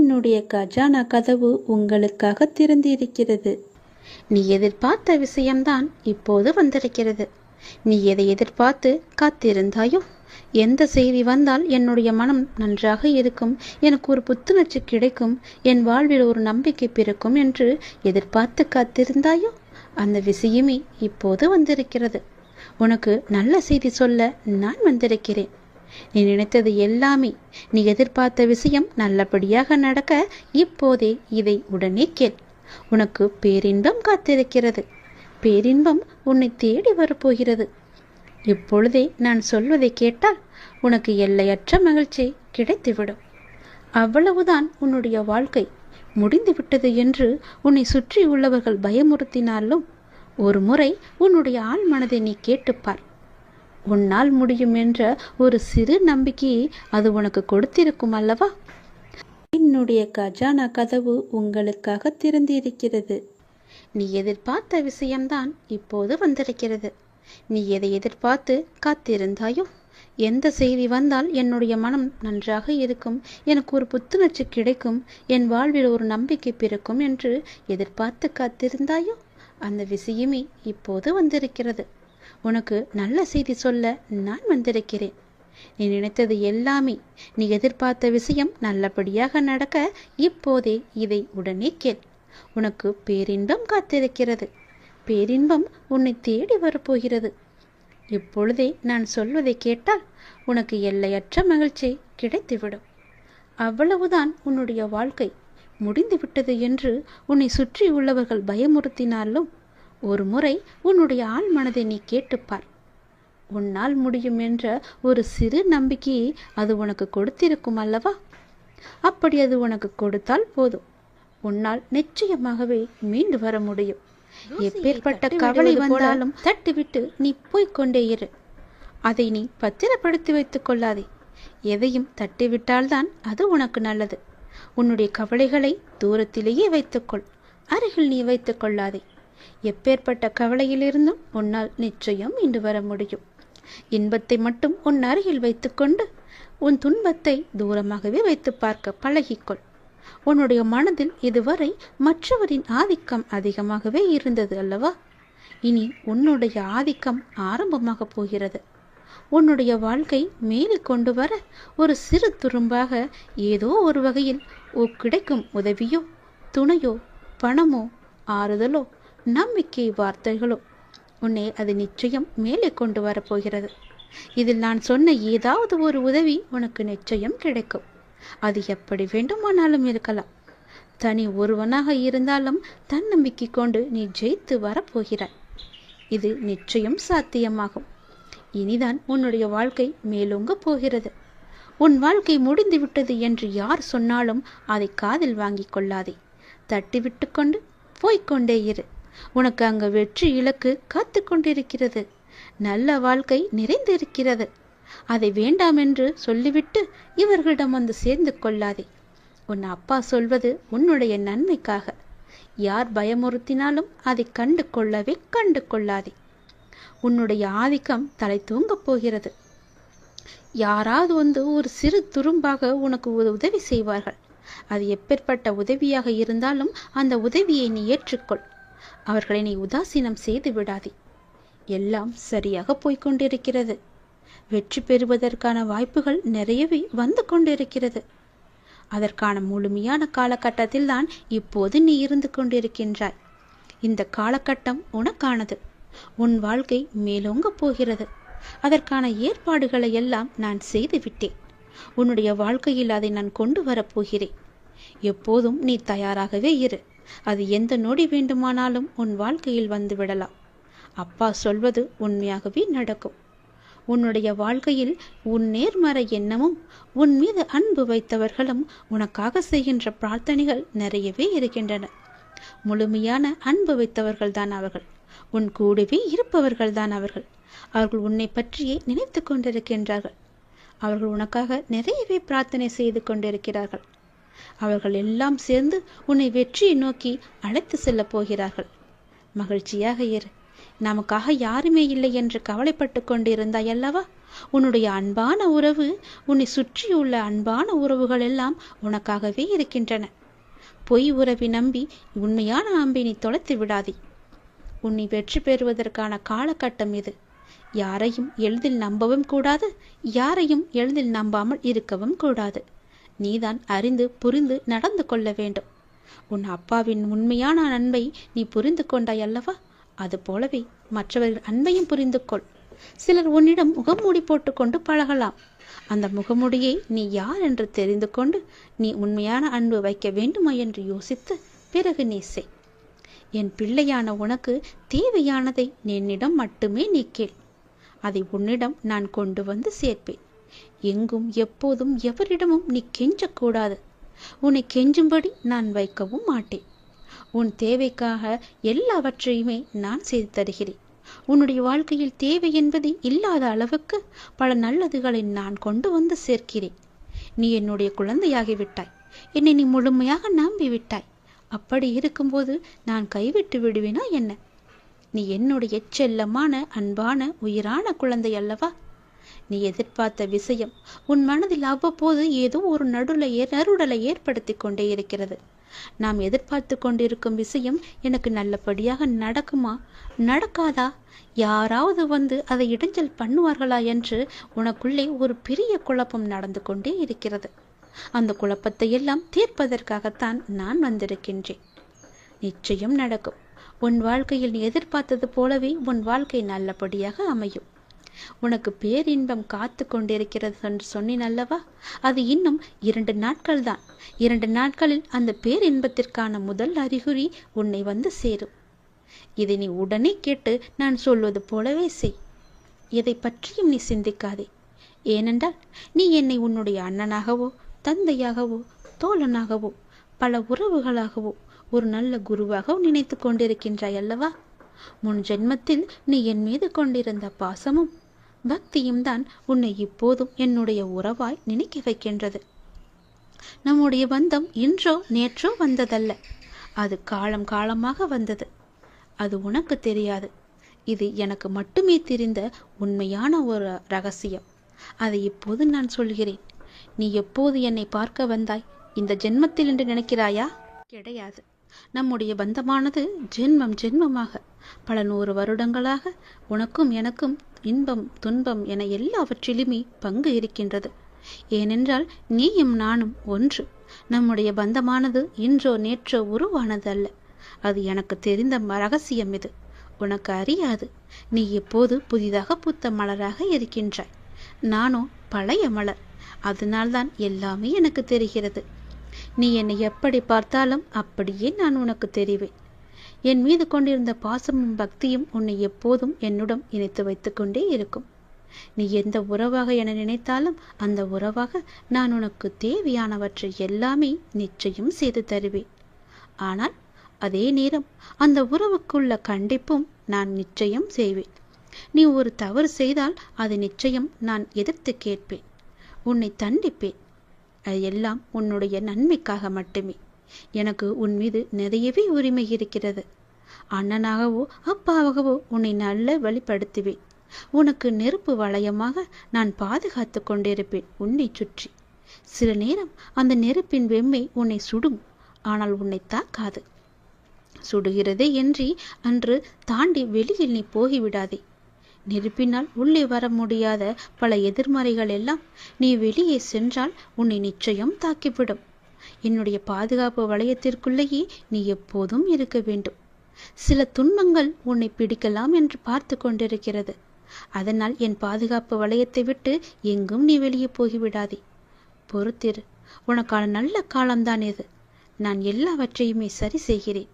என்னுடைய கஜானா கதவு உங்களுக்காக திறந்திருக்கிறது. நீ எதிர்பார்த்த விஷயம்தான் இப்போது வந்திருக்கிறது. நீ எதை எதிர்பார்த்து காத்திருந்தாயோ, எந்த செய்தி வந்தால் என்னுடைய மனம் நன்றாக இருக்கும், எனக்கு ஒரு புத்துணர்ச்சி கிடைக்கும், என் வாழ்வில் ஒரு நம்பிக்கை பிறக்கும் என்று எதிர்பார்த்து காத்திருந்தாயோ, அந்த விஷயமே இப்போது வந்திருக்கிறது. உனக்கு நல்ல செய்தி சொல்ல நான் வந்திருக்கிறேன். நீ நினைத்தது எல்லாமே, நீ எதிர்பார்த்த விஷயம் நல்லபடியாக நடக்க இப்போதே இதை உடனே கேள். உனக்கு பேரின்பம் காத்திருக்கிறது. பேரின்பம் உன்னை தேடி வரப்போகிறது. இப்பொழுதே நான் சொல்வதை கேட்டால் உனக்கு எல்லையற்ற மகிழ்ச்சி கிடைத்துவிடும். அவ்வளவுதான் உன்னுடைய வாழ்க்கை முடிந்துவிட்டது என்று உன்னை சுற்றி உள்ளவர்கள் பயமுறுத்தினாலும் ஒரு முறை உன்னுடைய ஆழ் மனதை நீ கேட்டுப்பார். உன்னால் முடியும் என்ற ஒரு சிறு நம்பிக்கையை அது உனக்கு கொடுத்திருக்கும் அல்லவா? என்னுடைய கஜானா கதவு உங்களுக்காக திறந்திருக்கிறது. நீ எதிர்பார்த்த விஷயம்தான் இப்போது வந்திருக்கிறது. நீ எதை எதிர்பார்த்து காத்திருந்தாயோ, எந்த செய்தி வந்தால் என்னுடைய மனம் நன்றாக இருக்கும், எனக்கு ஒரு புத்துணர்ச்சி கிடைக்கும், என் வாழ்வில் ஒரு நம்பிக்கை பிறக்கும் என்று எதிர்பார்த்து காத்திருந்தாயோ, அந்த விஷயமே இப்போது வந்திருக்கிறது. உனக்கு நல்ல செய்தி சொல்ல நான் வந்திருக்கிறேன். நீ நினைத்தது எல்லாமே, நீ எதிர்பார்த்த விஷயம் நல்லபடியாக நடக்க இப்போதே இதை உடனே கேள். உனக்கு பேரின்பம் காத்திருக்கிறது. பேரின்பம் உன்னை தேடி வரப்போகிறது. இப்பொழுதே நான் சொல்வதை கேட்டால் உனக்கு எல்லையற்ற மகிழ்ச்சி கிடைத்துவிடும். அவ்வளவுதான் உன்னுடைய வாழ்க்கை முடிந்துவிட்டது என்று உன்னை சுற்றி உள்ளவர்கள் பயமுறுத்தினாலும் ஒரு முறை உன்னுடைய ஆழ் மனதை நீ கேட்டுப்பார். உன்னால் முடியும் என்ற ஒரு சிறு நம்பிக்கையை அது உனக்கு கொடுத்திருக்கும் அல்லவா? அப்படி அது உனக்கு கொடுத்தால் போதும், உன்னால் நிச்சயமாகவே மீண்டு வர முடியும். எப்பேற்பட்ட கவலை வந்தாலும் தட்டிவிட்டு நீ போய்கொண்டே இரு. அதை நீ பத்திரப்படுத்தி வைத்துக் கொள்ளாதே. எதையும் தட்டிவிட்டால்தான் அது உனக்கு நல்லது. உன்னுடைய கவலைகளை தூரத்திலேயே வைத்துக்கொள், அருகில் நீ வைத்துக் கொள்ளாதே. எப்பேற்பட்ட கவலையிலிருந்தும் உன்னால் நிச்சயம் மீண்டு வர முடியும். இன்பத்தை மட்டும் உன் அருகில் வைத்துக்கொண்டு உன் துன்பத்தை தூரமாகவே வைத்து பார்க்க பழகிக்கொள். உன்னுடைய மனதில் இதுவரை மற்றவரின் ஆதிக்கம் அதிகமாகவே இருந்தது அல்லவா? இனி உன்னுடைய ஆதிக்கம் ஆரம்பமாக போகிறது. உன்னுடைய வாழ்க்கை மேலே கொண்டு வர ஒரு சிறு துரும்பாக ஏதோ ஒரு வகையில் கிடைக்கும் உதவியோ, துணையோ, பணமோ, ஆறுதலோ, நம்பிக்கை வார்த்தைகளோ உன்னை அது நிச்சயம் மேலே கொண்டு வரப்போகிறது. இதில் நான் சொன்ன ஏதாவது ஒரு உதவி உனக்கு நிச்சயம் கிடைக்கும். அது எப்படி வேண்டுமானாலும் இருக்கலாம். தனி ஒருவனாக இருந்தாலும் தன்னம்பிக்கை கொண்டு நீ ஜெயித்து வரப்போகிறாய். இது நிச்சயம் சாத்தியமாகும். இனிதான் உன்னுடைய வாழ்க்கை மேலோங்க போகிறது. உன் வாழ்க்கை முடிந்து விட்டது என்று யார் சொன்னாலும் அதை காதில் வாங்கி கொள்ளாதே. தட்டிவிட்டு கொண்டு போய்கொண்டே இரு. உனக்கு அங்கு வெற்றி இலக்கு காத்து கொண்டிருக்கிறது. நல்ல வாழ்க்கை நிறைந்திருக்கிறது. அதை வேண்டாம் என்று சொல்லிவிட்டு இவர்களிடம் வந்து சேர்ந்து கொள்ளாதே. உன் அப்பா சொல்வது உன்னுடைய நன்மைக்காக. யார் பயமுறுத்தினாலும் அதை கண்டு கொள்ளாதே. உன்னுடைய ஆதிக்கம் தலை தூங்கப் போகிறது. யாராவது வந்து ஒரு சிறு துரும்பாக உனக்கு உதவி செய்வார்கள். அது எப்பேற்பட்ட உதவியாக இருந்தாலும் அந்த உதவியை நீ ஏற்றுக்கொள். அவர்களை நீ உதாசீனம் செய்து விடாதே. எல்லாம் சரியாக போய்கொண்டிருக்கிறது. வெற்றி பெறுவதற்கான வாய்ப்புகள் நிறையவே வந்து கொண்டிருக்கிறது. அதற்கான முழுமையான காலகட்டத்தில் தான் இப்போது நீ இருந்து கொண்டிருக்கின்றாய். இந்த காலகட்டம் உனக்கானது. உன் வாழ்க்கை மேலோங்க போகிறது. அதற்கான ஏற்பாடுகளை எல்லாம் நான் செய்துவிட்டேன். உன்னுடைய வாழ்க்கையில் அதை நான் கொண்டு வரப்போகிறேன். எப்போதும் நீ தயாராகவே இரு. அது எந்த நொடி வேண்டுமானாலும் உன் வாழ்க்கையில் வந்து விடலாம். அப்பா சொல்வது உண்மையாகவே நடக்கும். உன்னுடைய வாழ்க்கையில் உன் நேர்மறை எண்ணமும் உன் மீது அன்பு வைத்தவர்களும் உனக்காக செய்கின்ற பிரார்த்தனைகள் நிறையவே இருக்கின்றன. முழுமையான அன்பு வைத்தவர்கள் தான் அவர்கள். உன் கூடவே இருப்பவர்கள் தான் அவர்கள். அவர்கள் உன்னை பற்றியே நினைத்து கொண்டிருக்கின்றார்கள். அவர்கள் உனக்காக நிறையவே பிரார்த்தனை செய்து கொண்டிருக்கிறார்கள். அவர்கள் எல்லாம் சேர்ந்து உன்னை வெற்றியை நோக்கி அழைத்து செல்ல போகிறார்கள். மகிழ்ச்சியாக இரு. நமக்காக யாருமே இல்லை என்று கவலைப்பட்டு கொண்டிருந்தாய் அல்லவா? உன்னுடைய அன்பான உறவு, உன்னை சுற்றியுள்ள அன்பான உறவுகள் எல்லாம் உனக்காகவே இருக்கின்றன. பொய் உறவை நம்பி உண்மையான அன்பை நீ தொலைத்து விடாதே. உன்னை வெற்றி பெறுவதற்கான காலகட்டம் இது. யாரையும் எளிதில் நம்பவும் கூடாது, யாரையும் எளிதில் நம்பாமல் இருக்கவும் கூடாது. நீதான் அறிந்து புரிந்து நடந்து கொள்ள வேண்டும். உன் அப்பாவின் உண்மையான அன்பை நீ புரிந்து கொண்டாய் அல்லவா? அது போலவே மற்றவர்கள் அன்பையும் புரிந்து கொள். சிலர் உன்னிடம் முகமூடி போட்டுக்கொண்டு பழகலாம். அந்த முகமூடியை நீ யார் என்று தெரிந்து கொண்டு நீ உண்மையான அன்பு வைக்க வேண்டுமா என்று யோசித்து பிறகு நீ செய். என் பிள்ளையான உனக்கு தேவையானதை என்னிடம் மட்டுமே நீ கேள். அதை உன்னிடம் நான் கொண்டு வந்து சேர்ப்பேன். எங்கும் எப்போதும் எவரிடமும் நீ கெஞ்சக்கூடாது. உன்னை கெஞ்சும்படி நான் வைக்கவும் மாட்டேன். உன் தேவைக்காக எல்லாவற்றையுமே நான் செய்து தருகிறேன். உன்னுடைய வாழ்க்கையில் தேவை என்பது இல்லாத அளவுக்கு பல நல்லதுகளை நான் கொண்டு வந்து சேர்க்கிறேன். நீ என்னுடைய குழந்தையாகிவிட்டாய். என்னை நீ முழுமையாக நம்பிவிட்டாய். அப்படி இருக்கும்போது நான் கைவிட்டு விடுவேனா என்ன? நீ என்னுடைய செல்லமான அன்பான உயிரான குழந்தை அல்லவா? நீ எதிர்பார்த்த விஷயம் உன் மனதில் அவ்வப்போது ஏதோ ஒரு நறுடலை ஏற்படுத்தி கொண்டே இருக்கிறது. நாம் எதிர்பார்த்து கொண்டிருக்கும் விஷயம் எனக்கு நல்லபடியாக நடக்குமா, நடக்காதா, யாராவது வந்து அதை இடைஞ்சல் பண்ணுவார்களா என்று உனக்குள்ளே ஒரு பெரிய குழப்பம் நடந்து கொண்டே இருக்கிறது. அந்த குழப்பத்தை எல்லாம் தீர்ப்பதற்காகத்தான் நான் வந்திருக்கின்றேன். நிச்சயம் நடக்கும். உன் வாழ்க்கையில் நீ எதிர்பார்த்தது போலவே உன் வாழ்க்கை நல்லபடியாக அமையும். உனக்கு பேரின்பம் காத்து கொண்டிருக்கிறது என்று சொன்னேன் அல்லவா? அது இன்னும் 2 நாட்கள் தான். 2 நாட்களில் அந்த பேரின்பத்திற்கான முதல் அறிகுறி உன்னை வந்து சேரும். இதை நீ உடனே கேட்டு நான் சொல்வது போலவே செய். இதை பற்றியும் நீ சிந்திக்காதே. ஏனென்றால் நீ என்னை உன்னுடைய அண்ணனாகவோ தந்தையாகவோ தோழனாகவோ பல உறவுகளாகவோ ஒரு நல்ல குருவாக நினைத்து கொண்டிருக்கின்றாய் அல்லவா? முன் ஜென்மத்தில் நீ என் மீது கொண்டிருந்த பாசமும் பக்தியும் தான் உன்னை இப்போதும் என்னுடைய உறவாய் நினைக்க வைக்கின்றது. நம்முடைய பந்தம் இன்றோ நேற்றோ வந்ததல்ல. அது காலம் காலமாக வந்தது. அது உனக்கு தெரியாது. இது எனக்கு மட்டுமே தெரிந்த உண்மையான ஒரு ரகசியம். அதை இப்போது நான் சொல்கிறேன். நீ எப்போது என்னை பார்க்க வந்தாய்? இந்த ஜென்மத்தில் என்று நினைக்கிறாயா? கிடையாது. நம்முடைய பந்தமானது ஜென்மம் ஜென்மமாக பல 100 வருடங்களாக உனக்கும் எனக்கும் இன்பம் துன்பம் என எல்லாவற்றிலுமே பங்கு இருக்கின்றது. ஏனென்றால் நீயும் நானும் ஒன்று. நம்முடைய பந்தமானது இன்றோ நேற்றோ உருவானது அல்ல. அது எனக்கு தெரிந்த ரகசியம். இது உனக்கு அறியாது. நீ எப்போது புதிதாக பூத்த மலராக இருக்கின்றாய். நானோ பழைய மலர். அதனால்தான் எல்லாமே எனக்கு தெரிகிறது. நீ என்னை எப்படி பார்த்தாலும் அப்படியே நான் உனக்கு தெரிவேன். என் மீது கொண்டிருந்த பாசமும் பக்தியும் உன்னை எப்போதும் என்னுடன் இணைத்து வைத்து கொண்டே இருக்கும். நீ எந்த உறவாக என நினைத்தாலும் அந்த உறவாக நான் உனக்கு தேவையானவற்றை எல்லாமே நிச்சயம் செய்து தருவேன். ஆனால் அதே நேரம் அந்த உறவுக்குள்ள கண்டிப்பும் நான் நிச்சயம் செய்வேன். நீ ஒரு தவறு செய்தால் அது நிச்சயம் நான் எதிர்த்து கேட்பேன். உன்னை தண்டிப்பேன். அது எல்லாம் உன்னுடைய நன்மைக்காக மட்டுமே. எனக்கு உன் மீது நிறையவே உரிமை இருக்கிறது. அண்ணனாகவோ அப்பாவாகவோ உன்னை நல்ல வழிப்படுத்துவேன். உனக்கு நெருப்பு வளையமாக நான் பாதுகாத்து கொண்டிருப்பேன் உன்னை சுற்றி. சில நேரம் அந்த நெருப்பின் வெம்மை உன்னை சுடும், ஆனால் உன்னை தாக்காது. சுடுகிறதே என்று அன்று தாண்டி வெளியில் நீ போகிவிடாதே. நெருப்பினால் உள்ளே வர முடியாத பல எதிர்மறைகள் எல்லாம் நீ வெளியே சென்றால் உன்னை நிச்சயம் தாக்கிவிடும். என்னுடைய பாதுகாப்பு வளையத்திற்குள்ளேயே நீ எப்போதும் இருக்க வேண்டும். சில துன்பங்கள் உன்னை பிடிக்கலாம் என்று பார்த்து கொண்டிருக்கிறது. அதனால் என் பாதுகாப்பு வளையத்தை விட்டு எங்கும் நீ வெளியே போகிவிடாதே. பொறுத்திரு. உனக்கான நல்ல காலம்தான் இது. நான் எல்லாவற்றையுமே சரி செய்கிறேன்.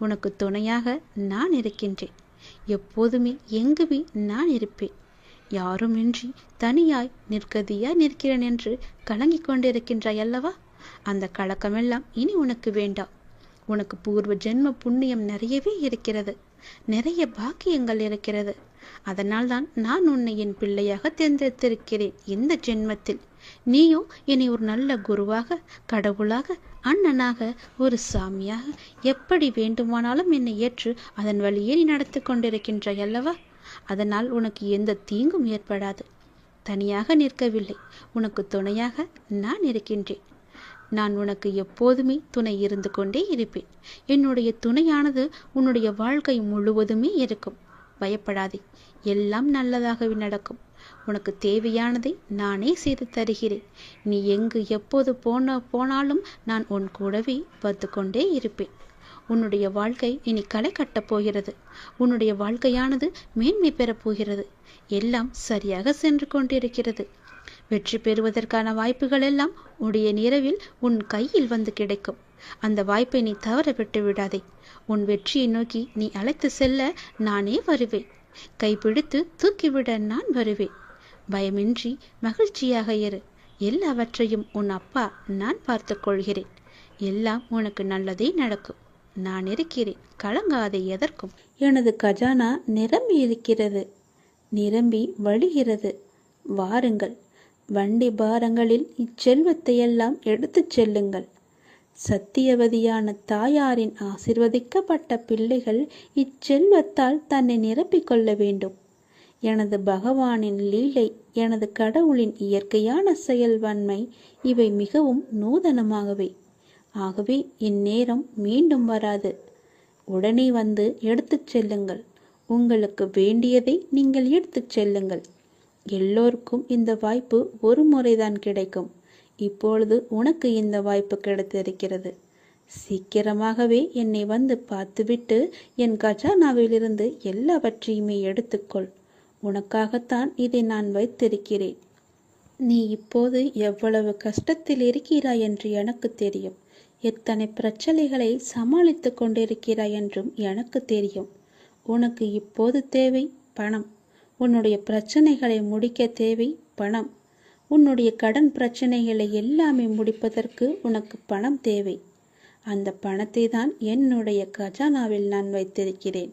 உனக்கு துணையாக நான் இருக்கின்றேன். எப்போதுமே எங்குமே நான் இருப்பேன். யாருமின்றி தனியாய் நிற்கதியாய் நிற்கிறேன் என்று கலங்கிக் கொண்டிருக்கின்றாய் அல்லவா? அந்த கலக்கமெல்லாம் இனி உனக்கு வேண்டாம். உனக்கு பூர்வ ஜென்ம புண்ணியம் நிறையவே இருக்கிறது. நிறைய பாக்கியங்கள் இருக்கிறது. அதனால்தான் நான் உன்னை என் பிள்ளையாக தேர்ந்தெடுத்திருக்கிறேன். இந்த ஜென்மத்தில் நீயும் என்னை ஒரு நல்ல குருவாக, கடவுளாக, அண்ணனாக, ஒரு சாமியாக எப்படி வேண்டுமானாலும் என்னை ஏற்று அதன் வழியே நீ நடத்தி கொண்டிருக்கின்றாய் அல்லவா? அதனால் உனக்கு எந்த தீங்கும் ஏற்படாது. தனியாக நிற்கவில்லை, உனக்கு துணையாக நான் இருக்கின்றேன். நான் உனக்கு எப்போதுமே துணை இருந்து கொண்டே இருப்பேன். என்னுடைய துணையானது உன்னுடைய வாழ்க்கை முழுவதுமே இருக்கும். பயப்படாதே, எல்லாம் நல்லதாகவே நடக்கும். உனக்கு தேவையானதை நானே செய்து தருகிறேன். நீ எங்கு எப்போது போனாலும் நான் உன் கூடவே வந்து கொண்டே இருப்பேன். உன்னுடைய வாழ்க்கை இனி களை கட்டப் போகிறது. உன்னுடைய வாழ்க்கையானது மேன்மை பெறப் போகிறது. எல்லாம் சரியாக சென்று கொண்டிருக்கிறது. வெற்றி பெறுவதற்கான வாய்ப்புகள் எல்லாம் உடைய நிறவில் உன் கையில் வந்து கிடைக்கும். அந்த வாய்ப்பை நீ தவற விட்டு விடாதே. உன் வெற்றியை நோக்கி நீ அழைத்து செல்ல நானே வருவேன். கைப்பிடித்து தூக்கிவிட நான் வருவேன். பயமின்றி மகிழ்ச்சியாக இரு. எல்லாவற்றையும் உன் அப்பா நான் பார்த்து கொள்கிறேன். எல்லாம் உனக்கு நல்லதே நடக்கும். நான் இருக்கிறேன், கலங்காதே எதற்கும். எனது கஜானா நிரம்பி இருக்கிறது, நிரம்பி வழிகிறது. வாருங்கள், வண்டி பாரங்களில் இச்செல்வத்தையெல்லாம் எடுத்துச் செல்லுங்கள். சத்தியவதியான தாயாரின் ஆசிர்வதிக்கப்பட்ட பிள்ளைகள் இச்செல்வத்தால் தன்னை நிரப்பிக் கொள்ள வேண்டும். எனது பகவானின் லீலை, எனது கடவுளின் இயற்கையான செயல்வன்மை இவை மிகவும் நூதனமாகவே. ஆகவே இந்நேரம் மீண்டும் வராது. உடனே வந்து எடுத்துச் செல்லுங்கள். உங்களுக்கு வேண்டியதை நீங்கள் எடுத்துச் செல்லுங்கள். எல்லோருக்கும் இந்த வாய்ப்பு ஒரு முறைதான் கிடைக்கும். இப்பொழுது உனக்கு இந்த வாய்ப்பு கிடைத்திருக்கிறது. சீக்கிரமாகவே என்னை வந்து பார்த்துவிட்டு என் கஜானாவிலிருந்து எல்லாவற்றையுமே எடுத்துக்கொள். உனக்காகத்தான் இதை நான் வைத்திருக்கிறேன். நீ இப்போது எவ்வளவு கஷ்டத்தில் இருக்கிறாய் என்று எனக்கு தெரியும். எத்தனை பிரச்சனைகளை சமாளித்து கொண்டிருக்கிறாய் என்றும் எனக்கு தெரியும். உனக்கு இப்போது தேவை பணம். உன்னுடைய பிரச்சனைகளை முடிக்க தேவை பணம். உன்னுடைய கடன் பிரச்சனைகளை எல்லாமே முடிப்பதற்கு உனக்கு பணம் தேவை. அந்த பணத்தை தான் என்னுடைய கஜானாவில் நான் வைத்திருக்கிறேன்.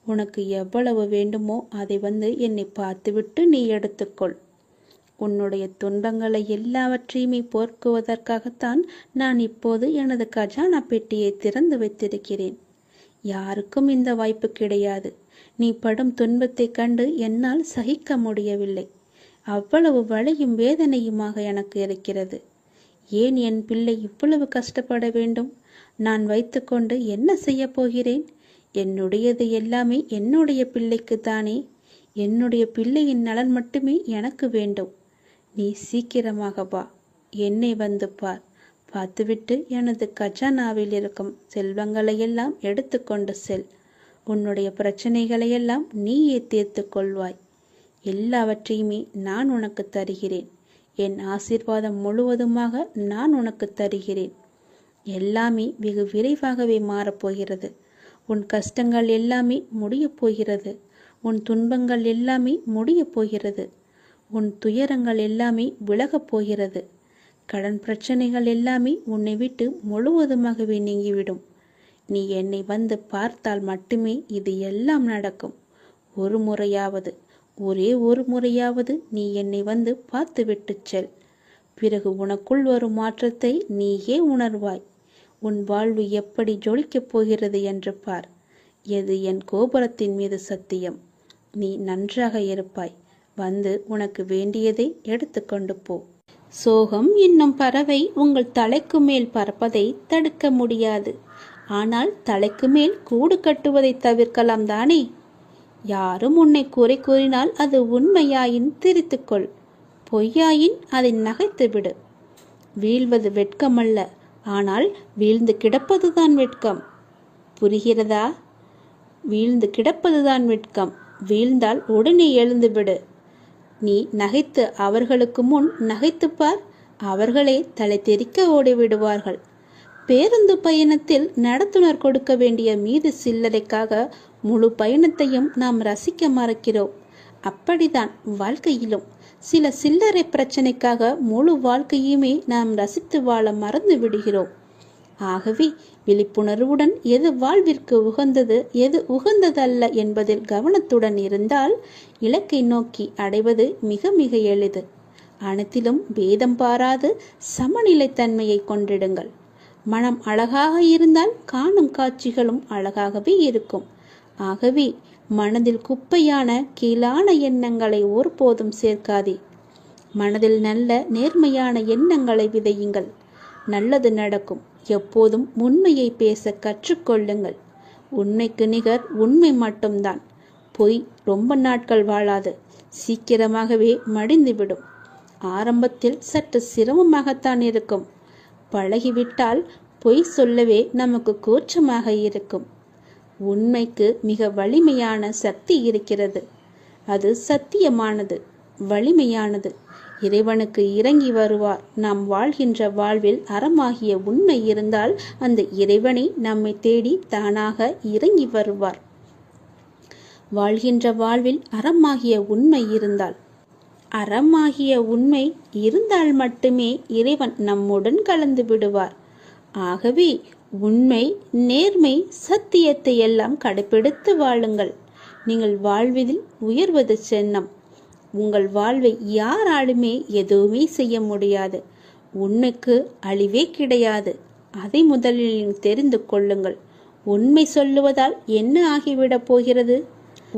உனக்கு எவ்வளவு வேண்டுமோ அதை வந்து என்னை பார்த்துவிட்டு நீ எடுத்துக்கொள். உன்னுடைய துன்பங்களை எல்லாவற்றையுமே போக்குவதற்காகத்தான் நான் இப்போது எனது கஜானா பெட்டியை திறந்து வைத்திருக்கிறேன். யாருக்கும் இந்த வாய்ப்பு கிடையாது. நீ படும் துன்பத்தை கண்டு என்னால் சகிக்க முடியவில்லை. அவ்வளவு வலியும் வேதனையுமாக எனக்கு இருக்கிறது. ஏன் என் பிள்ளை இவ்வளவு கஷ்டப்பட வேண்டும்? நான் வைத்துக்கொண்டு என்ன செய்ய போகிறேன்? என்னுடையது எல்லாமே என்னுடைய பிள்ளைக்கு தானே. என்னுடைய பிள்ளையின் நலன் மட்டுமே எனக்கு வேண்டும். நீ சீக்கிரமாக வா, என்னை வந்து பார். பார்த்துவிட்டு எனது கஜானாவில் இருக்கும் செல்வங்களையெல்லாம் எடுத்துக்கொண்டு செல். உன்னுடைய பிரச்சனைகளையெல்லாம் நீயே தீர்த்து கொள்வாய். எல்லாவற்றையுமே நான் உனக்கு தருகிறேன். என் ஆசீர்வாதம் முழுவதுமாக நான் உனக்கு தருகிறேன். எல்லாமே வெகு விரைவாகவே மாறப்போகிறது. உன் கஷ்டங்கள் எல்லாமே முடியப் போகிறது. உன் துன்பங்கள் எல்லாமே முடியப் போகிறது. உன் துயரங்கள் எல்லாமே விலகப் போகிறது. கடன் பிரச்சனைகள் எல்லாமே உன்னை விட்டு முழுவதுமாகவே நீங்கிவிடும். நீ என்னை வந்து பார்த்தால் மட்டுமே இது எல்லாம் நடக்கும். ஒரு முறையாவது, ஒரே ஒரு முறையாவது நீ என்னை வந்து பார்த்துவிட்டு செல். பிறகு உனக்குள் வரும் மாற்றத்தை நீயே உணர்வாய். உன் வாழ்வு எப்படி ஜொலிக்கப் போகிறது என்று பார். எது என் கோபுரத்தின் மீது சத்தியம். நீ நன்றாக இருப்பாய். வந்து உனக்கு வேண்டியதை எடுத்துக்கொண்டு போ. சோகம் என்னும் பறவை உங்கள் தலைக்கு மேல் பறப்பதை தடுக்க முடியாது. ஆனால் தலைக்கு மேல் கூடு கட்டுவதை தவிர்க்கலாம் தானே? யாரும் உன்னை குறை கூறினால் அது உண்மையாயின் திரித்துக்கொள். பொய்யாயின் அதை நகைத்துவிடு. வீழ்வது வெட்கமல்ல, ஆனால் வீழ்ந்து கிடப்பதுதான் வெட்கம். புரிகிறதா? வீழ்ந்து கிடப்பதுதான் வெட்கம். வீழ்ந்தால் உடனே எழுந்துவிடு. நீ நகைத்து அவர்களுக்கு முன் நகைத்துப்பார். அவர்களே தலை தெறிக்க ஓடிவிடுவார்கள். பேருந்து பயணத்தில் நடத்துனர் கொடுக்க வேண்டிய மீது சில்லறைக்காக முழு பயணத்தையும் நாம் ரசிக்க மறக்கிறோம். அப்படிதான் வாழ்க்கையிலும் சில சில்லறை பிரச்சனைக்காக முழு வாழ்க்கையுமே நாம் ரசித்து வாழ மறந்து விடுகிறோம். ஆகவே விழிப்புணர்வுடன் எது வாழ்விற்கு உகந்தது, எது உகந்ததல்ல என்பதில் கவனத்துடன் இருந்தால் இலக்கை நோக்கி அடைவது மிக மிக எளிது. அனைத்திலும் பேதம் பாராது சமநிலைத்தன்மையை கொண்டிடுங்கள். மனம் அழகாக இருந்தால் காணும் காட்சிகளும் அழகாகவே இருக்கும். ஆகவே மனதில் குப்பையான கீழான எண்ணங்களை ஒருபோதும் சேர்க்காதே. மனதில் நல்ல நேர்மையான எண்ணங்களை விதையுங்கள். நல்லது நடக்கும். எப்போதும் உண்மையை பேச கற்றுக்கொள்ளுங்கள். உண்மைக்கு நிகர் உண்மை மட்டும்தான். பொய் ரொம்ப நாட்கள் வாழாது, சீக்கிரமாகவே மடிந்துவிடும். ஆரம்பத்தில் சற்று சிரமமாகத்தான் இருக்கும். பழகிவிட்டால் பொய் சொல்லவே நமக்கு கூச்சமாக இருக்கும். உண்மைக்கு மிக வலிமையான சக்தி இருக்கிறது. அது சத்தியமானது, வலிமையானது. இறைவனுக்கு இறங்கி வருவார். நாம் வாழ்கின்ற வாழ்வில் அறமாகிய உண்மை இருந்தால் அந்த இறைவனை நம்மை தேடி தானாக இறங்கி வருவார். வாழ்கின்ற வாழ்வில் அறமாகிய உண்மை இருந்தால், அறமாகிய உண்மை இருந்தால் மட்டுமே இறைவன் நம்முடன் கலந்து விடுவார். ஆகவே உண்மை, நேர்மை, சத்தியத்தை எல்லாம் கடைபிடித்து வாழுங்கள். நீங்கள் வாழ்வதில் உயர்வது சென்னம். உங்கள் வாழ்வை யாராலுமே எதுவுமே செய்ய முடியாது. உண்மைக்கு அழிவே கிடையாது. அதை முதலில் தெரிந்து கொள்ளுங்கள். உண்மை சொல்லுவதால் என்ன ஆகிவிடப் போகிறது?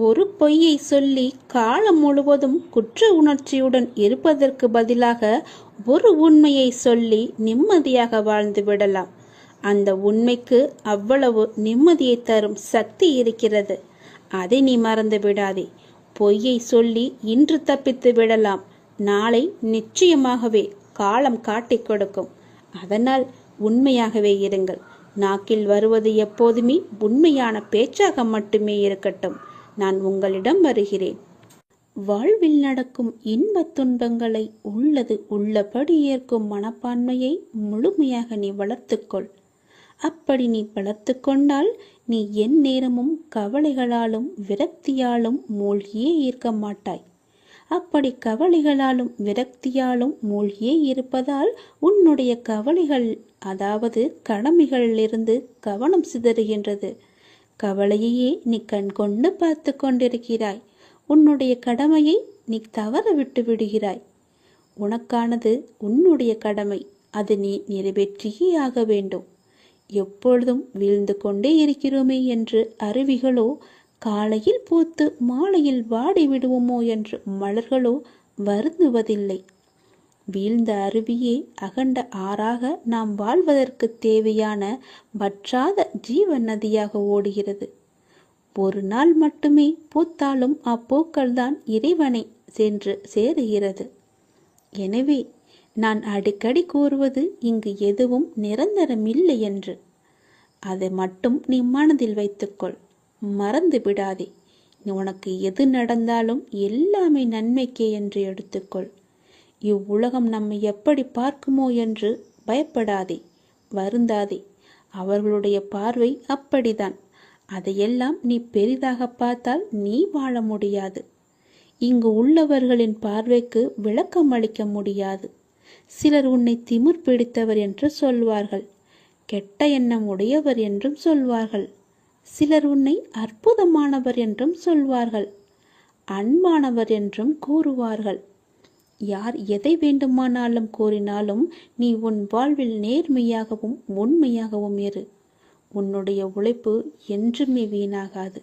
ஒரு பொய்யை சொல்லி காலம் முழுவதும் குற்ற உணர்ச்சியுடன் இருப்பதற்கு பதிலாக ஒரு உண்மையை சொல்லி நிம்மதியாக வாழ்ந்து விடலாம். அந்த உண்மைக்கு அவ்வளவு நிம்மதியை தரும் சக்தி இருக்கிறது. அதை நீ மறந்து விடாதே. பொய்யை சொல்லி இன்று தப்பித்து விடலாம். நாளை நிச்சயமாகவே காலம் காட்டிக் கொடுக்கும். அதனால் உண்மையாகவே இருங்கள். நாக்கில் வருவது எப்போதுமே உண்மையான பேச்சாக மட்டுமே இருக்கட்டும். நான் உங்களிடம் வருகிறேன். வாழ்வில் நடக்கும் இன்பத் துன்பங்களை உள்ளது உள்ளபடி ஏற்கும் மனப்பான்மையை முழுமையாக நீ வளர்த்துக்கொள். அப்படி நீ வளர்த்து கொண்டால் நீ என் நேரமும் கவலைகளாலும் விரக்தியாலும் மூழ்கியே இருக்க மாட்டாய். அப்படி கவலைகளாலும் விரக்தியாலும் மூழ்கியே இருப்பதால் உன்னுடைய கவலைகள், அதாவது கடமைகளிலிருந்து கவனம் சிதறுகின்றது. கவலையையே நீ கண் கொண்டு பார்த்து கொண்டிருக்கிறாய். உன்னுடைய கடமையை நீ தவற விட்டு விடுகிறாய். உனக்கானது உன்னுடைய கடமை. அது நீ நிறைவேற்றியே ஆக வேண்டும். எப்பொழுதும் வீழ்ந்து கொண்டே இருக்கிறோமே என்று அருவிகளோ, காலையில் பூத்து மாலையில் வாடி விடுவோமோ என்று மலர்களோ வருந்துவதில்லை. வீழ்ந்த அருவியே அகண்ட ஆறாக நாம் வாழ்வதற்கு தேவையான வற்றாத ஜீவ நதியாக ஓடுகிறது. ஒரு நாள் மட்டுமே பூத்தாலும் அப்பூக்கள் தான் இறைவனை சென்று சேருகிறது. எனவே நான் அடிக்கடி கூறுவது இங்கு எதுவும் நிரந்தரமில்லை என்று. அதை மட்டும் நீ மனதில் வைத்துக்கொள். மறந்து விடாதே. உனக்கு எது நடந்தாலும் எல்லாமே நன்மைக்கே என்று எடுத்துக்கொள். இவ்வுலகம் நம்மை எப்படி பார்க்குமோ என்று பயப்படாதே, வருந்தாதே. அவர்களுடைய பார்வை அப்படிதான். அதையெல்லாம் நீ பெரிதாக பார்த்தால் நீ வாழ முடியாது. இங்கு உள்ளவர்களின் பார்வைக்கு விளக்கம் அளிக்க முடியாது. சிலர் உன்னை திமிர் பிடித்தவர் என்று சொல்வார்கள். கெட்ட எண்ணம் உடையவர் என்றும் சொல்வார்கள். சிலர் உன்னை அற்புதமானவர் என்றும் சொல்வார்கள். அன்பானவர் என்றும் கூறுவார்கள். யார் எதை வேண்டுமானாலும் கூறினாலும் நீ உன் வாழ்வில் நேர்மையாகவும் உண்மையாகவும் இரு. உன்னுடைய உழைப்பு என்றுமே வீணாகாது.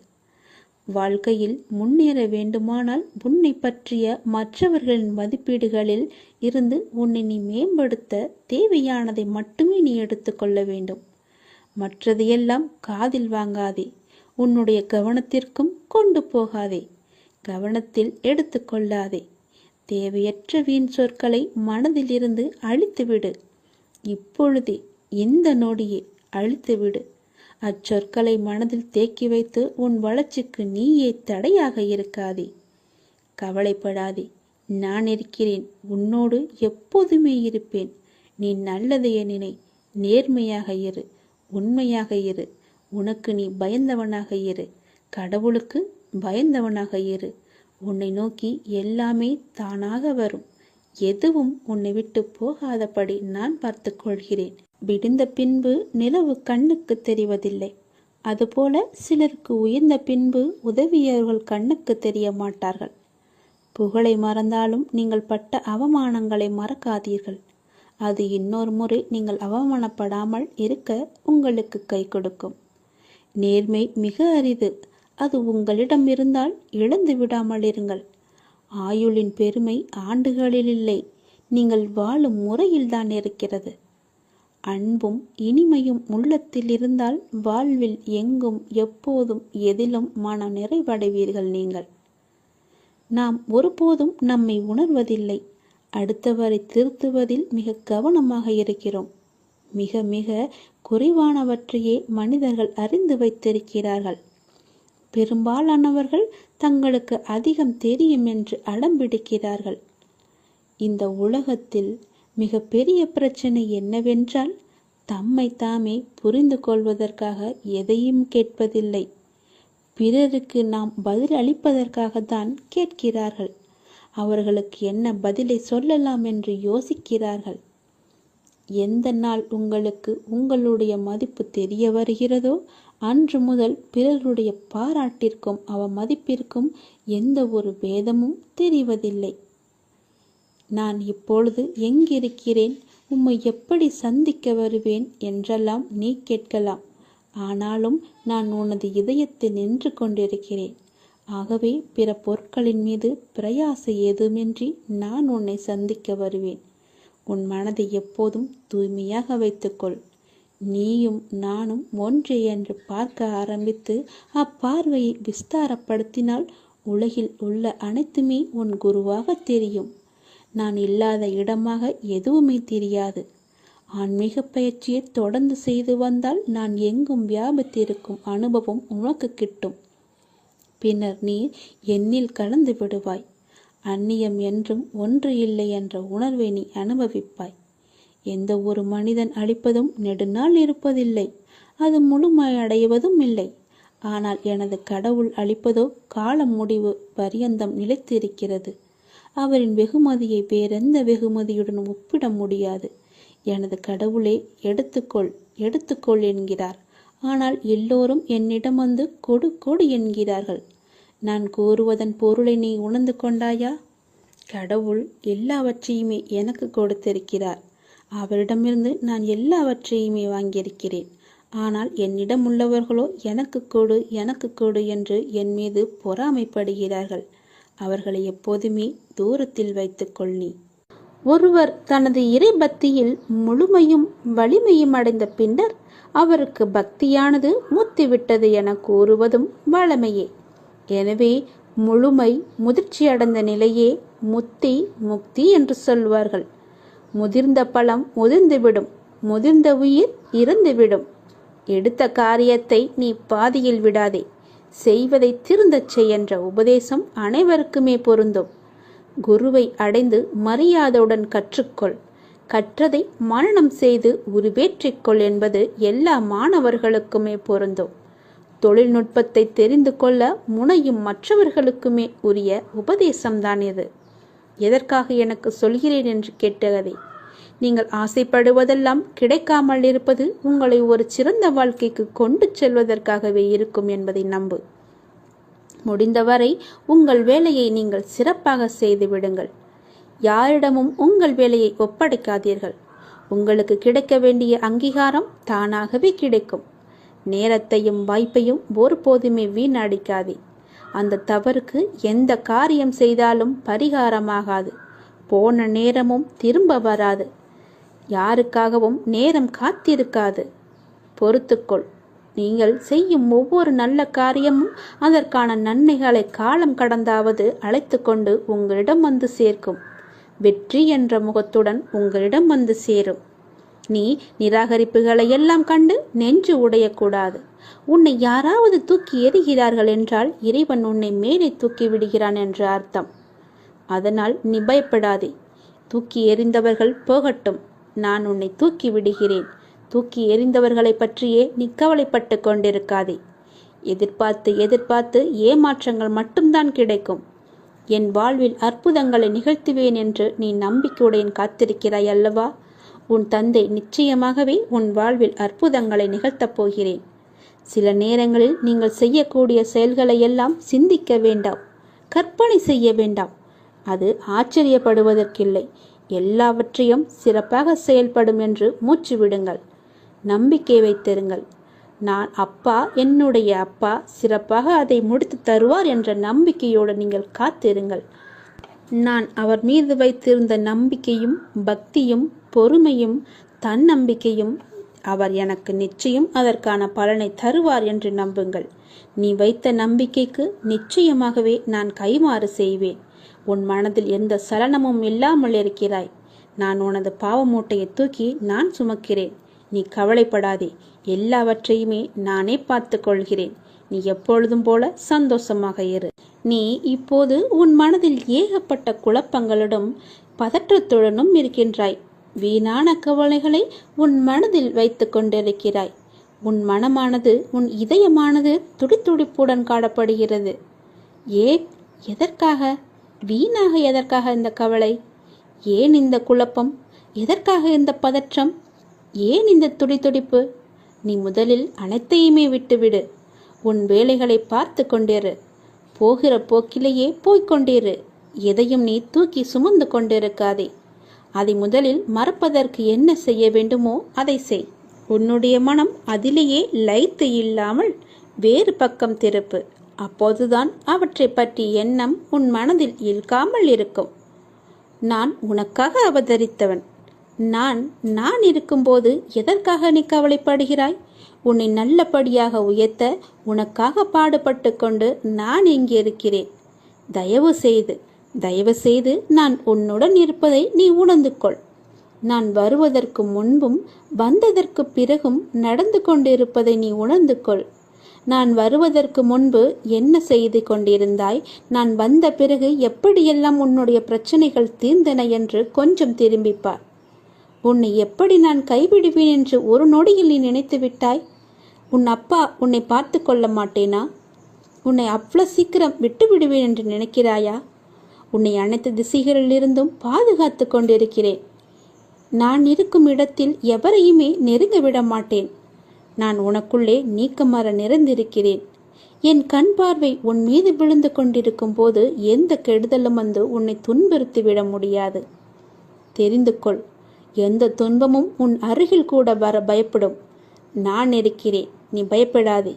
வாழ்க்கையில் முன்னேற வேண்டுமானால் உன்னை பற்றிய மற்றவர்களின் மதிப்பீடுகளில் இருந்து உன்னை நீ மேம்படுத்த தேவையானதை மட்டுமே நீ எடுத்துக்கொள்ள வேண்டும். மற்றதையெல்லாம் காதில் வாங்காதே. உன்னுடைய கவனத்திற்கும் கொண்டு போகாதே. கவனத்தில் எடுத்துக்கொள்ளாதே. தேவையற்ற வீண் சொற்களை மனதிலிருந்து அழித்துவிடு. இப்பொழுதே, இந்த நொடியே அழித்துவிடு. அச்சொற்களை மனதில் தேக்கி வைத்து உன் வளர்ச்சிக்கு நீயே தடையாக இருக்காதே. கவலைப்படாதே. நான் இருக்கிறேன். உன்னோடு எப்போதுமே இருப்பேன். நீ நல்லதையே நினை. நேர்மையாக இரு. உண்மையாக இரு. உனக்கு நீ பயந்தவனாக இரு. கடவுளுக்கு பயந்தவனாக இரு. உன்னை நோக்கி எல்லாமே தானாக வரும். எதுவும் உன்னை விட்டு போகாதபடி நான் பார்த்து கொள்கிறேன். விடிந்த பின்பு நிலவு கண்ணுக்கு தெரிவதில்லை. அதுபோல சிலருக்கு உயர்ந்த பின்பு உதவியவர்கள் கண்ணுக்கு தெரிய மாட்டார்கள். புகழை மறந்தாலும் நீங்கள் பட்ட அவமானங்களை மறக்காதீர்கள். அது இன்னொரு முறை நீங்கள் அவமானப்படாமல் இருக்க உங்களுக்கு கை கொடுக்கும். நேர்மை மிக அரிது. அது உங்களிடம் இருந்தால் இழந்து விடாமல் இருங்கள். ஆயுளின் பெருமை ஆண்டுகளில் இல்லை, நீங்கள் வாழும் முறையில்தான் இருக்கிறது. அன்பும் இனிமையும் உள்ளத்தில் இருந்தால் வாழ்வில் எங்கும் எப்போதும் எதிலும் மன நிறைவடைவீர்கள். நீங்கள் நாம் ஒருபோதும் நம்மை உணர்வதில்லை. அடுத்தவரை திருத்துவதில் மிக கவனமாக இருக்கிறோம். மிக மிக குறைவானவற்றையே மனிதர்கள் அறிந்து வைத்திருக்கிறார்கள். பெரும்பாலானவர்கள் தங்களுக்கு அதிகம் தெரியும் என்று அடம்பிடிக்கிறார்கள். இந்த உலகத்தில் மிக பெரிய பிரச்சனை என்னவென்றால், தம்மை தாமே புரிந்து கொள்வதற்காக எதையும் கேட்பதில்லை. பிறருக்கு நாம் பதில் அளிப்பதற்காகத்தான் கேட்கிறார்கள். அவர்களுக்கு என்ன பதிலை சொல்லலாம் என்று யோசிக்கிறார்கள். எந்த நாள் உங்களுக்கு உங்களுடைய மதிப்பு தெரிய வருகிறதோ அன்று முதல் பிறருடைய பாராட்டிற்கும் அவமதிப்பிற்கும் எந்த ஒரு பேதமும் தெரிவதில்லை. நான் இப்பொழுது எங்கிருக்கிறேன், உம்மை எப்படி சந்திக்க வருவேன் என்றெல்லாம் நீ கேட்கலாம். ஆனாலும் நான் உனது இதயத்தில் நின்று கொண்டிருக்கிறேன். ஆகவே பிற பொருட்களின் மீது பிரயாசை ஏதுமின்றி நான் உன்னை சந்திக்க வருவேன். உன் மனதை எப்போதும் தூய்மையாக வைத்துக்கொள். நீயும் நானும் ஒன்றே என்று பார்க்க ஆரம்பித்து அப்பார்வையை விஸ்தாரப்படுத்தினால் உலகில் உள்ள அனைத்துமே உன் குருவாக தெரியும். நான் இல்லாத இடமாக எதுவுமே தெரியாது. ஆன்மீக பயிற்சியை தொடர்ந்து செய்து வந்தால் நான் எங்கும் வியாபித்திருக்கும் அனுபவம் உனக்கு கிட்டும். பின்னர் நீ என்னில் கலந்து விடுவாய். அந்நியம் என்றும் ஒன்று இல்லை என்ற உணர்வை நீ அனுபவிப்பாய். எந்த ஒரு மனிதன் அழிப்பதும் நெடுநாள் இருப்பதில்லை, அது முழுமையடைவதும் இல்லை. ஆனால் எனது கடவுள் அளிப்பதோ காலம் முடிவு பரியந்தம் நிலைத்திருக்கிறது. அவரின் வெகுமதியை வேறெந்த வெகுமதியுடன் ஒப்பிட முடியாது. எனது கடவுளே எடுத்துக்கொள் எடுத்துக்கொள் என்கிறார். ஆனால் எல்லோரும் என்னிடம் வந்து கொடு கொடு என்கிறார்கள். நான் கூறுவதன் பொருளை நீ உணர்ந்து கொண்டாயா? கடவுள் எல்லாவற்றையுமே எனக்கு கொடுத்திருக்கிறார். அவரிடமிருந்து நான் எல்லாவற்றையுமே வாங்கியிருக்கிறேன். ஆனால் என்னிடம் உள்ளவர்களோ எனக்கு கொடு எனக்கு கொடு என்று என் மீது பொறாமைப்படுகிறார்கள். அவர்களை எப்போதுமே தூரத்தில் வைத்துக்கொள். நீ ஒருவர் தனது இறை பக்தியில் முழுமையும் வலிமையும் அடைந்த பின்னர் அவருக்கு பக்தியானது முத்திவிட்டது என கூறுவதும் வழமையே. எனவே முழுமை முதிர்ச்சி அடைந்த நிலையே முத்தி முக்தி என்று சொல்வார்கள். முதிர்ந்த பழம் முதிர்ந்துவிடும், முதிர்ந்த உயிர் இறந்துவிடும். எடுத்த காரியத்தை நீ பாதியில் விடாதே, செய்வதை திருந்தச் செய் என்ற உபதேசம் அனைவருக்குமே பொருந்தும். குருவை அடைந்து மரியாதையுடன் கற்றுக்கொள். கற்றதை மனனம் செய்து உருவேற்றிக்கொள் என்பது எல்லா மாணவர்களுக்குமே பொருந்தும். தொழில்நுட்பத்தை தெரிந்து கொள்ள முனையும் மற்றவர்களுக்குமே உரிய உபதேசம்தான் இது. எதற்காக எனக்கு சொல்கிறேன் என்று கேட்டதை, நீங்கள் ஆசைப்படுவதெல்லாம் கிடைக்காமல் இருப்பது உங்களை ஒரு சிறந்த வாழ்க்கைக்கு கொண்டு செல்வதற்காகவே இருக்கும் என்பதை நம்பு. முடிந்தவரை உங்கள் வேலையை நீங்கள் சிறப்பாக செய்து விடுங்கள். யாரிடமும் உங்கள் வேலையை ஒப்படைக்காதீர்கள். உங்களுக்கு கிடைக்க வேண்டிய அங்கீகாரம் தானாகவே கிடைக்கும். நேரத்தையும் வாய்ப்பையும் ஒருபோதுமே வீணடிக்காதே. அந்த தவறுக்கு எந்த காரியம் செய்தாலும் பரிகாரமாகாது. போன நேரமும் திரும்ப வராது. யாருக்காகவும் நேரம் காத்திருக்காது. பொறுத்துக்கொள். நீங்கள் செய்யும் ஒவ்வொரு நல்ல காரியமும் அதற்கான நன்மைகளை காலம் கடந்தாவது அழைத்து கொண்டு உங்களிடம் வந்து சேர்க்கும். வெற்றி என்ற முகத்துடன் உங்களிடம் வந்து சேரும். நீ நிராகரிப்புகளை எல்லாம் கண்டு நெஞ்சு உடையக்கூடாது. உன்னை யாராவது தூக்கி எறிகிறார்கள் என்றால் இறைவன் உன்னை மேலே தூக்கி விடுகிறான் என்று அர்த்தம். அதனால் நீ பயப்படாதே. தூக்கி எறிந்தவர்கள் போகட்டும், நான் உன்னை தூக்கி விடுகிறேன். தூக்கி எறிந்தவர்களை பற்றியே நீ கவலைப்பட்டு கொண்டிருக்காதே. எதிர்பார்த்து எதிர்பார்த்து ஏமாற்றங்கள் மட்டும்தான் கிடைக்கும். என் வாழ்வில் அற்புதங்களை நிகழ்த்துவேன் என்று நீ நம்பிக்கையுடன் காத்திருக்கிறாய் அல்லவா? உன் தந்தை நிச்சயமாகவே உன் வாழ்வில் அற்புதங்களை நிகழ்த்தப் போகிறேன். சில நேரங்களில் நீங்கள் செய்யக்கூடிய செயல்களை எல்லாம் சிந்திக்க வேண்டாம், கற்பனை செய்ய வேண்டாம். அது ஆச்சரியப்படுவதற்கில்லை. எல்லாவற்றையும் சிறப்பாக செயல்படும் என்று மூச்சு விடுங்கள். நம்பிக்கை வைத்திருங்கள். நான் அப்பா, என்னுடைய அப்பா சிறப்பாக அதை முடித்து தருவார் என்ற நம்பிக்கையோடு நீங்கள் காத்திருங்கள். நான் அவர் மீது வைத்திருந்த நம்பிக்கையும் பக்தியும் பொறுமையும் தன்னம்பிக்கையும் அவர் எனக்கு நிச்சயம் அதற்கான பலனை தருவார் என்று நம்புங்கள். நீ வைத்த நம்பிக்கைக்கு நிச்சயமாகவே நான் கைமாறு செய்வேன். உன் மனதில் எந்த சலனமும் இல்லாமல் இருக்கிறாய். நான் உனது பாவ மூட்டையை தூக்கி நான் சுமக்கிறேன். நீ கவலைப்படாதே. எல்லாவற்றையுமே நானே பார்த்து கொள்கிறேன். நீ எப்பொழுதும் போல சந்தோஷமாக இரு. நீ இப்போது உன் மனதில் ஏகப்பட்ட குழப்பங்களுடன் பதற்றத்துடனும் இருக்கின்றாய். வீணான கவலைகளை உன் மனதில் வைத்து கொண்டிருக்கிறாய். உன் மனமானது, உன் இதயமானது துடித்துடிப்புடன் காணப்படுகிறது. எதற்காக? வீணாக எதற்காக இந்த கவலை? ஏன் இந்த குழப்பம்? எதற்காக இந்த பதற்றம்? ஏன் இந்த துடித்துடிப்பு? நீ முதலில் அனைத்தையுமே விட்டுவிடு. உன் வேலைகளை பார்த்து கொண்டிரு. போகிற போக்கிலேயே போய்கொண்டிரு. எதையும் நீ தூக்கி சுமந்து கொண்டிருக்காதே. அதை முதலில் மறப்பதற்கு என்ன செய்ய வேண்டுமோ அதை செய். உன்னுடைய மனம் அதிலேயே லயித்து இல்லாமல் வேறு பக்கம் திருப்பு. அப்போதுதான் அவற்றை பற்றி எண்ணம் உன் மனதில் இழுக்காமல் இருக்கும். நான் உனக்காக அவதரித்தவன். நான் இருக்கும்போது எதற்காக நீ கவலைப்படுகிறாய்? உன்னை நல்லபடியாக உயர்த்த உனக்காக பாடுபட்டு கொண்டு நான் இங்கே இருக்கிறேன். தயவு செய்து நான் உன்னுடன் இருப்பதை நீ உணர்ந்து கொள். நான் வருவதற்கு முன்பும் வந்ததற்கு பிறகும் நடந்து கொண்டிருப்பதை நீ உணர்ந்து கொள். நான் வருவதற்கு முன்பு என்ன செய்து கொண்டிருந்தாய், நான் வந்த பிறகு எப்படியெல்லாம் உன்னுடைய பிரச்சனைகள் தீர்ந்தன என்று கொஞ்சம் திரும்பிப்பார். உன்னை எப்படி நான் கைவிடுவேன் என்று ஒரு நொடியில் நீ நினைத்து விட்டாய்? உன் அப்பா உன்னை பார்த்து கொள்ள மாட்டேனா? உன்னை அவ்வளவு சீக்கிரம் விட்டு விடுவேன் என்று நினைக்கிறாயா? உன்னை அனைத்து திசைகளிலிருந்தும் பாதுகாத்து கொண்டிருக்கிறேன். நான் இருக்கும் இடத்தில் எவரையுமே நெருங்க விட மாட்டேன். நான் உனக்குள்ளே நீக்கமர நிறைந்திருக்கிறேன். என் கண் பார்வை உன் மீது விழுந்து கொண்டிருக்கும் போது எந்த கெடுதலும் வந்து உன்னை துன்புறுத்தி விட முடியாது. தெரிந்து கொள். எந்த துன்பமும் உன் அருகில் கூட வர பயப்படும். நான் இருக்கிறேன். நீ பயப்படாதே.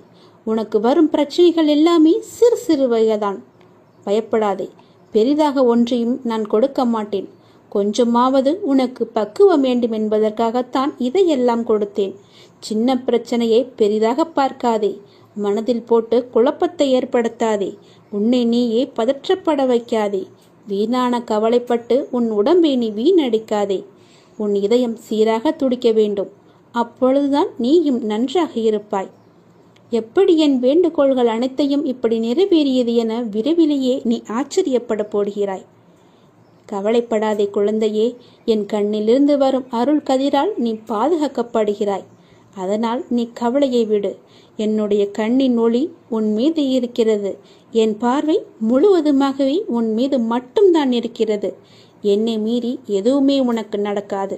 உனக்கு வரும் பிரச்சனைகள் எல்லாமே சிறு சிறு வகைதான். பயப்படாதே. பெரிதாக ஒன்றையும் நான் கொடுக்க மாட்டேன். கொஞ்சமாவது உனக்கு பக்குவம் வேண்டும் என்பதற்காகத்தான் இதையெல்லாம் கொடுத்தேன். சின்ன பிரச்சனையை பெரிதாக பார்க்காதே. மனதில் போட்டு குழப்பத்தை ஏற்படுத்தாதே. உன்னை நீயே பதற்றப்பட வைக்காதே. வீணான கவலைப்பட்டு உன் உடம்பை நீ வீணடிக்காதே. உன் இதயம் சீராக துடிக்க வேண்டும். அப்பொழுதுதான் நீயும் நன்றாக இருப்பாய். எப்படி என் வேண்டுகோள்கள் அனைத்தையும் இப்படி நிறைவேறியது என விரைவிலேயே நீ ஆச்சரியப்பட போடுகிறாய். கவலைப்படாதே குழந்தையே. என் கண்ணிலிருந்து வரும் அருள் கதிரால் நீ பாதுகாக்கப்படுகிறாய். அதனால் நீ கவலையை விடு. என்னுடைய கண்ணின் ஒளி உன் மீது இருக்கிறது. என் பார்வை முழுவதுமாகவே உன் மீது மட்டும்தான் இருக்கிறது. என்னை மீறி எதுவுமே உனக்கு நடக்காது.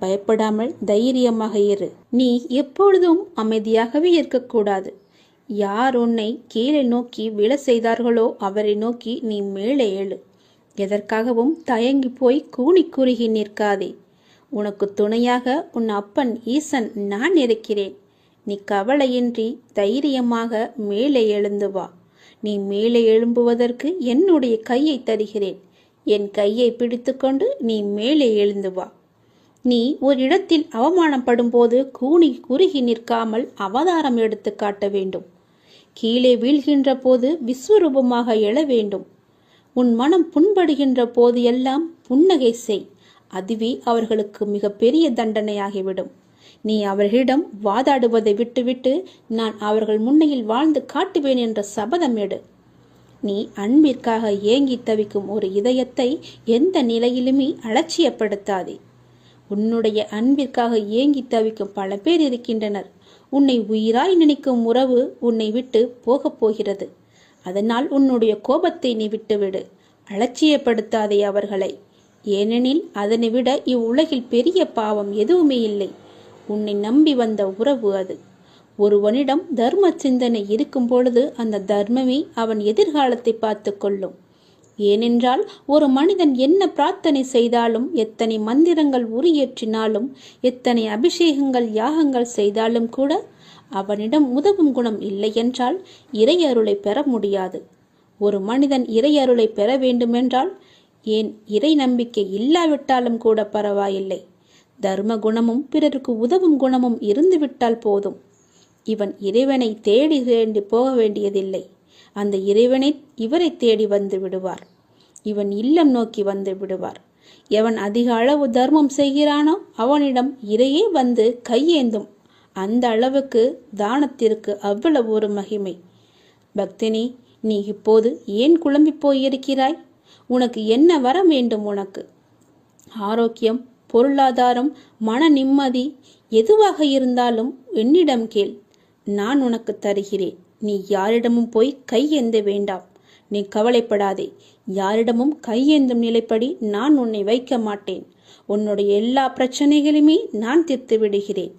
பயப்படாமல் தைரியமாக இரு. நீ எப்பொழுதும் அமைதியாகவே இருக்கக்கூடாது. யார் உன்னை கீழே நோக்கி விழ செய்தார்களோ அவரை நோக்கி நீ மேலே எழு. எதற்காகவும் தயங்கி போய் கூனி குறுகி நிற்காதே. உனக்கு துணையாக உன் அப்பன் ஈசன் நான் இருக்கிறேன். நீ கவலையின்றி தைரியமாக மேலே எழுந்து வா. நீ மேலே எழும்புவதற்கு என்னுடைய கையை தருகிறேன். என் கையை பிடித்து கொண்டு நீ மேலே எழுந்து வா. நீ ஒரு இடத்தில் அவமானப்படும் போது கூனி குறுகி நிற்காமல் அவதாரம் எடுத்து காட்ட வேண்டும். கீழே வீழ்கின்ற போது விஸ்வரூபமாக எழ வேண்டும். உன் மனம் புண்படுகின்ற போது எல்லாம் புன்னகை செய். அதுவே அவர்களுக்கு மிக பெரிய தண்டனையாகிவிடும். நீ அவர்களிடம் வாதாடுவதை விட்டுவிட்டு நான் அவர்கள் முன்னையில் வாழ்ந்து காட்டுவேன் என்ற சபதம் எடு. நீ அன்பிற்காக ஏங்கி தவிக்கும் ஒரு இதயத்தை எந்த நிலையிலுமே அலட்சியப்படுத்தாதே. உன்னுடைய அன்பிற்காக ஏங்கி தவிக்கும் பல பேர் இருக்கின்றனர். உன்னை உயிராய் நினைக்கும் உறவு உன்னை விட்டு போகப் போகிறது. அதனால் உன்னுடைய கோபத்தை நீ விட்டுவிடு. அலட்சியப்படுத்தாதே அவர்களை. ஏனெனில் அதனை விட இவ்வுலகில் பெரிய பாவம் எதுவுமே இல்லை. உன்னை நம்பி வந்த உறவு அது. ஒருவனிடம் தர்ம சிந்தனை இருக்கும் பொழுது அந்த தர்மமே அவன் எதிர்காலத்தை பார்த்து கொள்ளும். ஏனென்றால் ஒரு மனிதன் என்ன பிரார்த்தனை செய்தாலும், எத்தனை மந்திரங்கள் உரியேற்றினாலும், எத்தனை அபிஷேகங்கள் யாகங்கள் செய்தாலும் கூட அவனிடம் உதவும் குணம் இல்லை என்றால் இறையருளை பெற முடியாது. ஒரு மனிதன் இறையருளை பெற வேண்டுமென்றால், ஏன் இறை நம்பிக்கை இல்லாவிட்டாலும் கூட பரவாயில்லை, தர்ம குணமும் பிறருக்கு உதவும் குணமும் இருந்துவிட்டால் போதும். இவன் இறைவனை தேடி போக வேண்டியதில்லை. அந்த இறைவனை இவரை தேடி வந்து விடுவார். இவன் இல்லம் நோக்கி வந்து விடுவார். எவன் அதிக அளவு தர்மம் செய்கிறானோ அவனிடம் இறையே வந்து கையேந்தும். அந்த அளவுக்கு தானத்திற்கு அவ்வளவு ஒரு மகிமை. பக்தினி, நீ இப்போது ஏன் குழம்பி போயிருக்கிறாய்? உனக்கு என்ன வர வேண்டும்? உனக்கு ஆரோக்கியம், பொருளாதாரம், மன நிம்மதி எதுவாக இருந்தாலும் என்னிடம் கேள், நான் உனக்கு தருகிறேன். நீ யாரிடமும் போய் கையேந்த வேண்டாம். நீ கவலைப்படாதே. யாரிடமும் கையேந்தும் நிலைப்படி நான் உன்னை வைக்க மாட்டேன். உன்னுடைய எல்லா பிரச்சனைகளுமே நான் தீர்த்து விடுகிறேன்.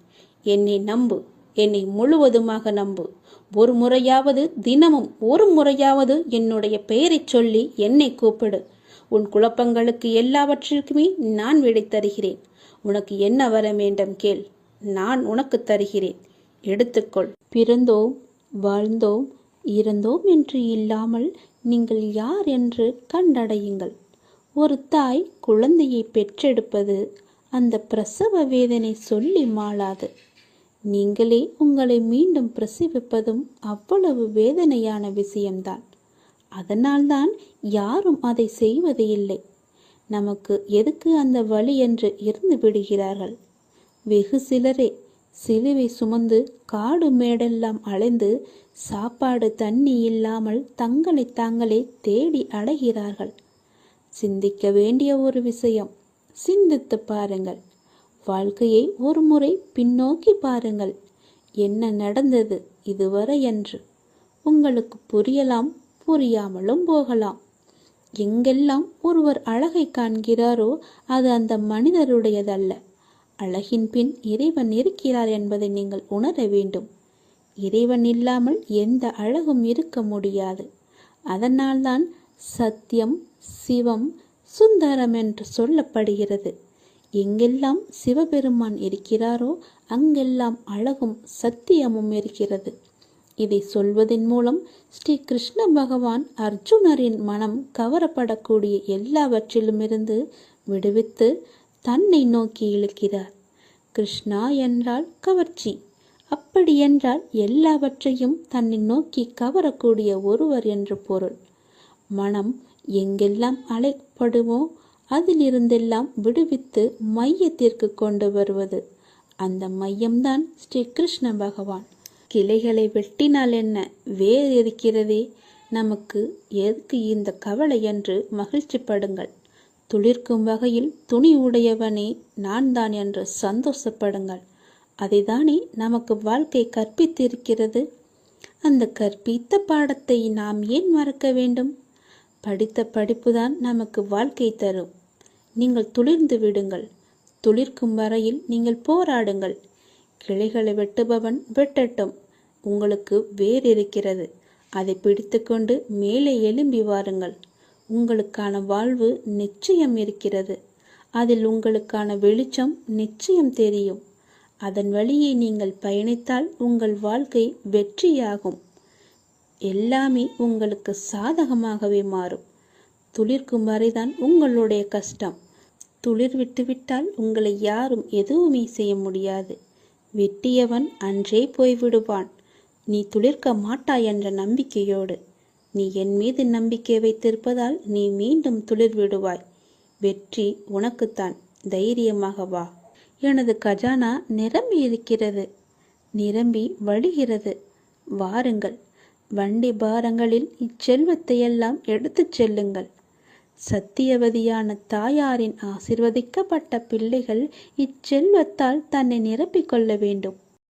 என்னை நம்பு, என்னை முழுவதுமாக நம்பு. ஒரு முறையாவது, தினமும் ஒரு முறையாவது என்னுடைய பெயரை சொல்லி என்னை கூப்பிடு. உன் குழப்பங்களுக்கு எல்லாவற்றிற்குமே நான் விடை தருகிறேன். உனக்கு என்ன வர வேண்டும் கேள், நான் உனக்கு தருகிறேன். எடுத்துக்கொள். பிறந்தோம், வாழ்ந்தோம், இறந்தோம் என்று இல்லாமல் நீங்கள் யார் என்று கண்டடையுங்கள். ஒரு தாய் குழந்தையை பெற்றெடுப்பது அந்த பிரசவ வேதனை சொல்லி மாளாது. நீங்களே உங்களை மீண்டும் பிரசவிப்பதும் அவ்வளவு வேதனையான விஷயம்தான். அதனால்தான் யாரும் அதை செய்வது இல்லை. நமக்கு எதுக்கு அந்த வலி என்று இருந்து விடுகிறார்கள். வெகு சிலரே சிலுவை சுமந்து காடு மேடெல்லாம் அலைந்து சாப்பாடு தண்ணி இல்லாமல் தங்களை தாங்களே தேடி அடைகிறார்கள். சிந்திக்க வேண்டிய ஒரு விஷயம். சிந்தித்து பாருங்கள். வாழ்க்கையை ஒரு முறை பின்னோக்கி பாருங்கள். என்ன நடந்தது இதுவரை என்று உங்களுக்கு புரியலாம், புரியாமலும் போகலாம். எங்கெல்லாம் ஒருவர் அழகை காண்கிறாரோ அது அந்த மனிதருடையதல்ல. அழகின் பின் இறைவன் இருக்கிறார் என்பதை நீங்கள் உணர வேண்டும். இறைவன் இல்லாமல் எந்த அழகும் இருக்க முடியாது. அதனால்தான் சத்தியம், சிவம், சுந்தரம் என்று சொல்லப்படுகிறது. எங்கெல்லாம் சிவபெருமான் இருக்கிறாரோ அங்கெல்லாம் அழகும் சத்தியமும் இருக்கிறது. இதை சொல்வதன் மூலம் ஸ்ரீ கிருஷ்ண பகவான் அர்ஜுனரின் மனம் கவரப்படக்கூடிய எல்லாவற்றிலுமிருந்து விடுவித்து தன்னை நோக்கி இழுக்கிறார். கிருஷ்ணா என்றால் கவர்ச்சி. அப்படி என்றால் எல்லாவற்றையும் தன்னை நோக்கி கவரக்கூடிய ஒருவர் என்று பொருள். மனம் எங்கெல்லாம் அழைப்படுமோ அதிலிருந்தெல்லாம் விடுவித்து மையத்திற்கு கொண்டு வருவது. அந்த மையம்தான் ஸ்ரீ கிருஷ்ண பகவான். கிளைகளை வெட்டினால் என்ன, வேர் இருக்கிறதே, நமக்கு எதுக்கு இந்த கவலை என்று மகிழ்ச்சி படுங்கள். துளிர்க்கும் வகையில் துணி உடையவனே நான் தான் என்று சந்தோஷப்படுங்கள். அதைதானே நமக்கு வாழ்க்கை கற்பித்திருக்கிறது. அந்த கற்பித்த பாடத்தை நாம் ஏன் மறக்க வேண்டும்? படித்த படிப்புதான் நமக்கு வாழ்க்கை தரும். நீங்கள் துளிர்ந்து விடுங்கள். துளிர்க்கும் வரையில் நீங்கள் போராடுங்கள். கிளைகளை வெட்டுபவன் வெட்டட்டும். உங்களுக்கு வேர் இருக்கிறது. அதை பிடித்து கொண்டு மேலே எழும்பி வாருங்கள். உங்களுக்கான வாழ்வு நிச்சயம் இருக்கிறது. அதில் உங்களுக்கான வெளிச்சம் நிச்சயம் தெரியும். அதன் வழியே நீங்கள் பயணித்தால் உங்கள் வாழ்க்கை வெற்றியாகும். எல்லாமே உங்களுக்கு சாதகமாகவே மாறும். துளிர்க்கும் வரைதான் உங்களுடைய கஷ்டம். துளிர் விட்டுவிட்டால் உங்களை யாரும் எதுவுமே செய்ய முடியாது. வெட்டியவன் அன்றே போய்விடுவான். நீ துளிர்க்க மாட்டாய் என்ற நம்பிக்கையோடு. நீ என் மீது நம்பிக்கை வைத்திருப்பதால் நீ மீண்டும் துளிர் விடுவாய். வெற்றி உனக்குத்தான். தைரியமாக வா. எனது கஜானா நிரம்பி இருக்கிறது, நிரம்பி வழிகிறது. வாருங்கள். வண்டி பாரங்களில் இச்செல்வத்தையெல்லாம் எடுத்துச் செல்லுங்கள். சத்தியவதியான தாயாரின் ஆசிர்வதிக்கப்பட்ட பிள்ளைகள் இச்செல்வத்தால் தன்னை நிரப்பிக் கொள்ள வேண்டும்.